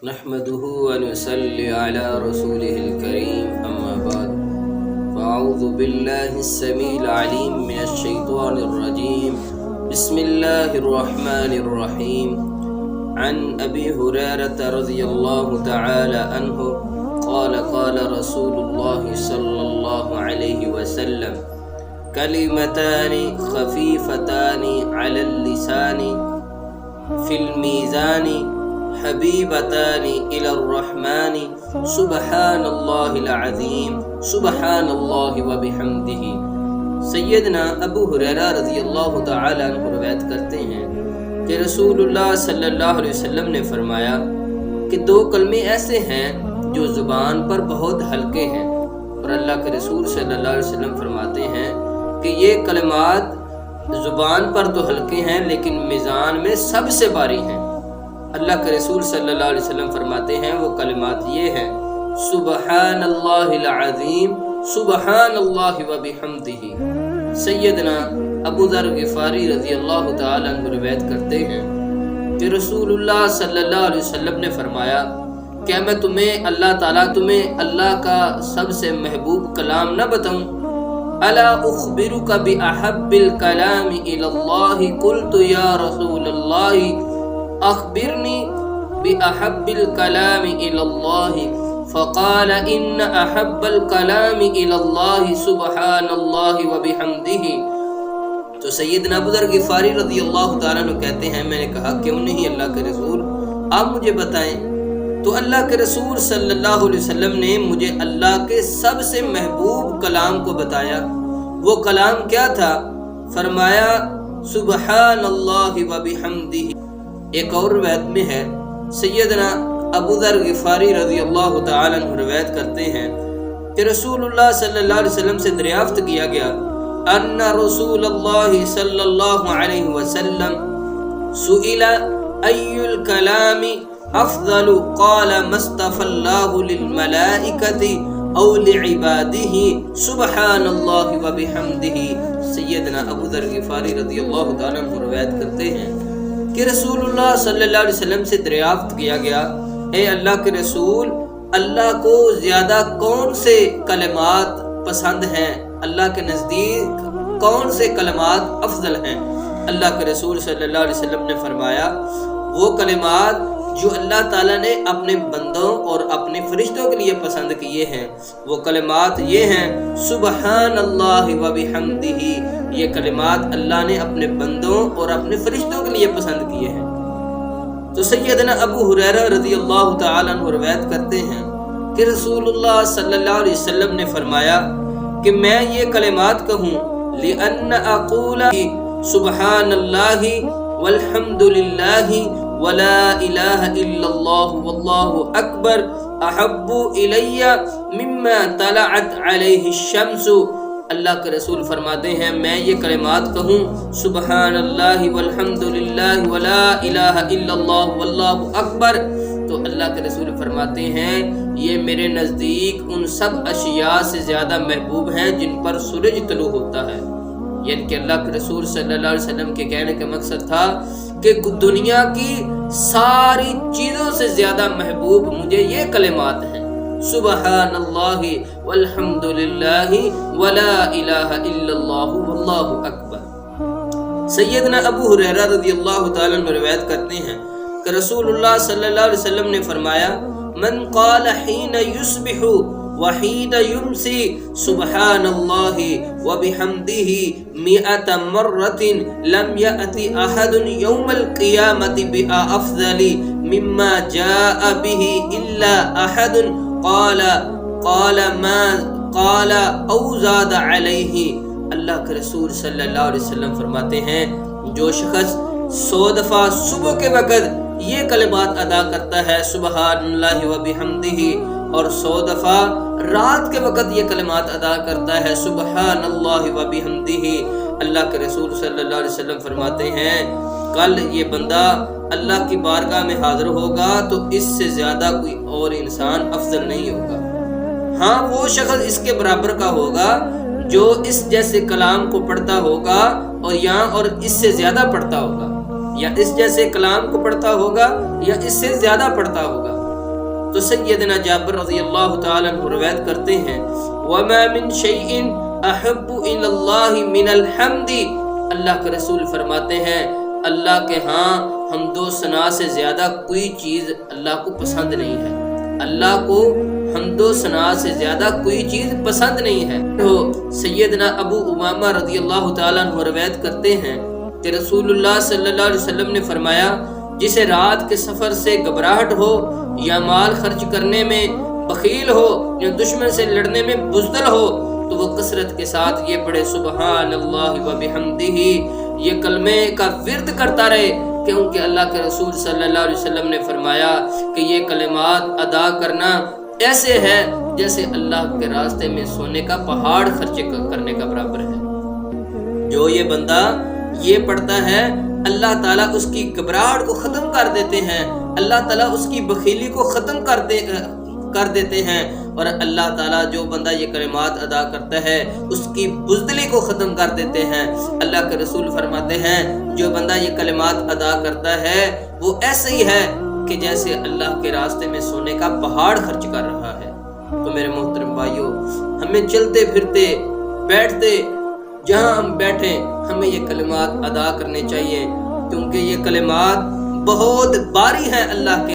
نحمده ونصلي على رسوله الكريم أما بعد فأعوذ بالله السميع العليم من الشيطان الرجيم بسم الله الرحمن الرحيم عن أبي هريرة رضي الله تعالى عنه قال قال رسول الله صلى الله عليه وسلم كلمتان خفيفتان على اللسان في الميزان حبیبتان الی الرحمن سبحان اللہ العظیم سبحان اللہ وبحمدہ۔ سیدنا ابو ہریرہ رضی اللہ تعالی عنہ روایت کرتے ہیں کہ رسول اللہ صلی اللہ علیہ وسلم نے فرمایا کہ دو کلمے ایسے ہیں جو زبان پر بہت ہلکے ہیں، اور اللہ کے رسول صلی اللہ علیہ وسلم فرماتے ہیں کہ یہ کلمات زبان پر تو ہلکے ہیں لیکن میزان میں سب سے بھاری ہیں۔ اللہ کے رسول صلی اللہ علیہ وسلم فرماتے ہیں وہ کلمات یہ ہیں: سبحان اللہ العظیم سبحان اللہ وبحمدہ۔ سیدنا ابو ذر غفاری رضی اللہ تعالیٰ عنہ روایت کرتے ہیں کہ رسول اللہ صلی اللہ علیہ وسلم نے فرمایا کیا میں تمہیں اللہ کا سب سے محبوب کلام نہ بتاؤں؟ الا اخبرک باحب الکلام الی اللہ قلت یا رسول اللہ اخبرنی باحب الکلام الی اللہ فقال ان احب الکلام الی اللہ سبحان اللہ وبحمدہ۔ تو سیدنا ابو ذر غفاری رضی اللہ تعالیٰ عنہ کہتے ہیں میں نے کہا کیوں نہیں اللہ کے رسول، آپ مجھے بتائیں۔ تو اللہ کے رسول صلی اللہ علیہ وسلم نے مجھے اللہ کے سب سے محبوب کلام کو بتایا۔ وہ کلام کیا تھا؟ فرمایا سبحان اللہ وبحمدہ۔ ایک اور روایت میں ہے سیدنا ابو ذر غفاری رضی اللہ تعالیٰ عنہ روایت کرتے ہیں کہ رسول اللہ صلی اللہ علیہ وسلم سے دریافت کیا گیا ان رسول اللہ صلی اللہ علیہ وسلم سئل ای الکلام افضل قال ما اصطفى اللہ للملائکۃ او لعبادہ سبحان اللہ وبحمدہ۔ سیدنا ابو ذر غفاری رضی اللہ تعالیٰ عنہ روایت کرتے ہیں کہ رسول اللہ صلی اللہ علیہ وسلم سے دریافت کیا گیا اے اللہ کے رسول، اللہ کو زیادہ کون سے کلمات پسند ہیں؟ اللہ کے نزدیک کون سے کلمات افضل ہیں؟ اللہ کے رسول صلی اللہ علیہ وسلم نے فرمایا وہ کلمات جو اللہ تعالیٰ نے اپنے بندوں اور اپنے فرشتوں کے لیے پسند کیے ہیں، وہ کلمات یہ ہیں سبحان اللہ وبحمدہ۔ یہ کلمات اللہ نے اپنے بندوں اور اپنے فرشتوں کے لیے پسند کیے ہیں۔ تو سیدنا ابو ہریرہ رضی اللہ تعالیٰ عنہ روایت کرتے ہیں کہ رسول اللہ صلی اللہ علیہ وسلم نے فرمایا کہ میں یہ کلمات کہوں لِأَنَّ أَقُولَ سبحان اللہ والحمد للہ ولا الہ الا اللہ واللہ اکبر احب الی مما طلعت علیہ الشمس۔ اللہ کے رسول فرماتے ہیں میں یہ کلمات کہوں سبحان اللہ والحمد للہ ولا الہ الا اللہ واللہ اکبر، تو اللہ کے رسول فرماتے ہیں یہ میرے نزدیک ان سب اشیاء سے زیادہ محبوب ہیں جن پر سورج طلوع ہوتا ہے۔ یعنی کہ اللہ کے رسول صلی اللہ علیہ وسلم کے کہنے کا مقصد تھا کہ دنیا کی ساری چیزوں سے زیادہ محبوب مجھے یہ کلمات ہیں سبحان اللہ والحمد للہ ولا الہ الا اللہ واللہ اکبر۔ سیدنا ابو ہریرہ رضی اللہ تعالیٰ عنہ روایت کرتے ہیں کہ رسول اللہ صلی اللہ علیہ وسلم نے فرمایا من قال حین یصبح وحین یمسی سبحان اللہ وبحمدہ مئۃ مرۃ لم یأت احد یوم القیامۃ بافضل مما جاء به الا احد قال ما قال او زاد علیہ۔ اللہ کے رسول صلی اللہ علیہ وسلم فرماتے ہیں جو شخص 100 دفعہ صبح کے وقت یہ کلمات ادا کرتا ہے سبحان اللہ وبحمدہ، اور 100 دفعہ رات کے وقت یہ کلمات ادا کرتا ہے سبحان اللہ وبحمدہ، اللہ کے رسول صلی اللہ علیہ وسلم فرماتے ہیں کل یہ بندہ اللہ کی بارگاہ میں حاضر ہوگا تو اس سے زیادہ کوئی اور انسان افضل نہیں ہوگا۔ ہاں وہ شخص اس کے برابر کا ہوگا جو اس جیسے کلام کو پڑھتا ہوگا اور اس سے زیادہ پڑھتا ہوگا، یا اس جیسے کلام کو پڑھتا ہوگا یا اس سے زیادہ پڑھتا ہوگا۔ تو سیدنا جابر رضی اللہ تعالیٰ عنہ روایت کرتے ہیں وَمَا مِن شَيْءٍ أَحَبُّ إِلَى اللَّهِ مِنَ الْحَمْدِ، اللہ کے رسول فرماتے ہیں اللہ کے ہاں حمد و ثنا سے زیادہ کوئی چیز اللہ کو پسند نہیں ہے، اللہ کو حمد و ثنا سے زیادہ کوئی چیز پسند نہیں ہے۔ تو سیدنا ابو امامہ رضی اللہ تعالیٰ عنہ روایت کرتے ہیں کہ رسول اللہ صلی اللہ علیہ وسلم نے فرمایا جسے رات کے سفر سے گھبراہٹ ہو یا مال خرچ کرنے میں بخیل ہو یا دشمن سے لڑنے میں بزدل ہو تو وہ کثرت کے ساتھ یہ پڑھے سبحان اللہ و بحمدہ، یہ کلمے کا ورد کرتا رہے، کیونکہ اللہ کے رسول صلی اللہ علیہ وسلم نے فرمایا کہ یہ کلمات ادا کرنا ایسے ہے جیسے اللہ کے راستے میں سونے کا پہاڑ خرچ کرنے کا برابر ہے۔ جو یہ بندہ یہ پڑھتا ہے اللہ تعالیٰ اس کی گھبراہٹ کو ختم کر دیتے ہیں، اللہ تعالیٰ اس کی بخیلی کو ختم کر دیتے ہیں، اور اللہ تعالیٰ جو بندہ یہ کلمات ادا کرتا ہے اس کی بزدلی کو ختم کر دیتے ہیں۔ اللہ کے رسول فرماتے ہیں جو بندہ یہ کلمات ادا کرتا ہے وہ ایسے ہی ہے کہ جیسے اللہ کے راستے میں سونے کا پہاڑ خرچ کر رہا ہے۔ تو میرے محترم بھائیوں، ہمیں چلتے پھرتے بیٹھتے جہاں ہم بیٹھیں ہمیں یہ کلمات ادا کرنے چاہیے، کیونکہ یہ کلمات بہت باری ہیں اللہ کے